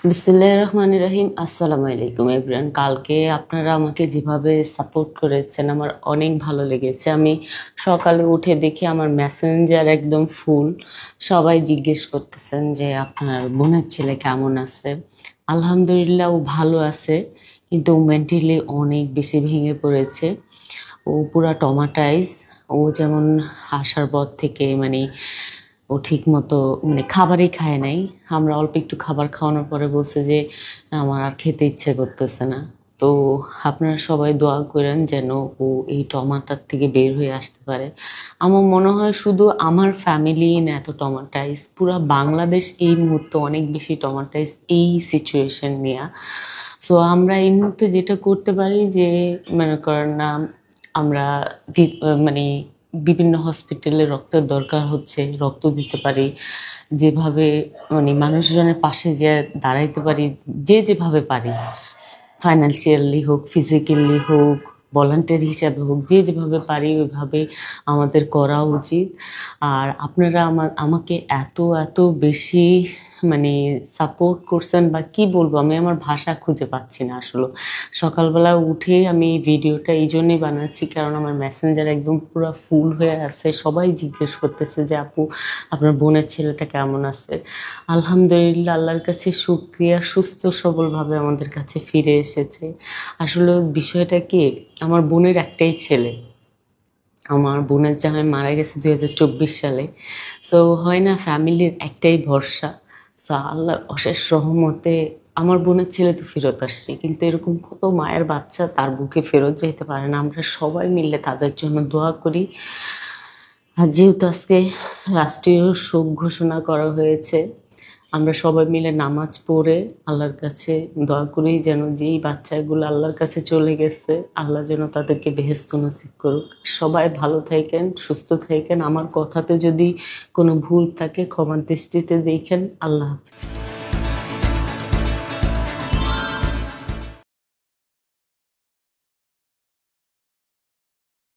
বিসমিল্লাহির রহমানির রহিম। আসসালামু আলাইকুম এভরিওয়ান। কালকে আপনারা আমাকে যেভাবে সাপোর্ট করেছেন আমার অনেক ভালো লেগেছে। আমি সকালে উঠে দেখি আমার মেসেঞ্জার একদম ফুল। সবাই জিজ্ঞেস করতেছেন যে আপনার বোনের ছেলে কেমন আছে। আলহামদুলিল্লাহ ও ভালো আছে, কিন্তু ও মেন্টালি অনেক বেশি ভেঙে পড়েছে। ও পুরা টমাটাইজ। ও যেমন আসার পর থেকে ও ঠিক মতো খাবারই খায় নাই। আমরা অল্প একটু খাবার খাওয়ানোর পরে বলছে যে আমার আর খেতে ইচ্ছে করতেছে না। তো আপনারা সবাই দোয়া করেন যেন ও এই টমাটার থেকে বের হয়ে আসতে পারে। আমার মনে হয় শুধু আমার ফ্যামিলি না এত টমাটাইজ, পুরা বাংলাদেশ এই মুহূর্তে অনেক বেশি টমাটাইজ এই সিচুয়েশন নিয়ে। সো আমরা এই মুহূর্তে যেটা করতে পারি যে মনে করেন না আমরা মানে বিভিন্ন হসপিটালে রক্তের দরকার হচ্ছে, রক্ত দিতে পারি। যেভাবে মানুষজনের পাশে যে দাঁড়াইতে পারি, যে যেভাবে পারি, ফাইন্যান্সিয়ালি হোক, ফিজিক্যালি হোক, ভলান্টারি হিসাবে হোক, যে যেভাবে পারি ওইভাবে আমাদের করা উচিত। আর আপনারা আমাকে এত এত বেশি মানে সাপোর্ট করছেন, বা কি বলবো, আমি আমার ভাষা খুঁজে পাচ্ছি না আসলে। সকালবেলা উঠে আমি এই ভিডিওটা এই জন্যই বানাচ্ছি কারণ আমার মেসেঞ্জার একদম পুরো ফুল হয়ে আছে। সবাই জিজ্ঞেস করতেছে যে আপু আপনার বোনের ছেলেটা কেমন আছে। আলহামদুলিল্লাহ, আল্লাহর কাছে শুকরিয়া, সুস্থ সবলভাবে আমাদের কাছে ফিরে এসেছে। আসলে বিষয়টা কি, আমার বোনের একটাই ছেলে। আমার বোনের জামাই মারা গেছে 2024 সালে। সো হয় না, ফ্যামিলির একটাই ভরসা। সো আল্লাহর অশেষ রহমতে আমার বোনের ছেলে তো ফেরত আসছে, কিন্তু এরকম কত মায়ের বাচ্চা তার বুকে ফেরত যেতে পারে না। আমরা সবাই মিলে তাদের জন্য দোয়া করি। আর যেহেতু আজকে রাষ্ট্রীয় শোক ঘোষণা করা হয়েছে, আমরা সবাই মিলে নামাজ পড়ে আল্লাহর কাছে দোয়া করি যেন যেই বাচ্চাগুলো আল্লাহর কাছে চলে গেছে, আল্লাহ যেন তাদেরকে বেহেশত নসিব করুক। সবাই ভালো থাকেন, সুস্থ থাকেন। আমার কথাতে যদি কোনো ভুল থাকে ক্ষমার দৃষ্টিতে দেখেন। আল্লাহ হাফেজ।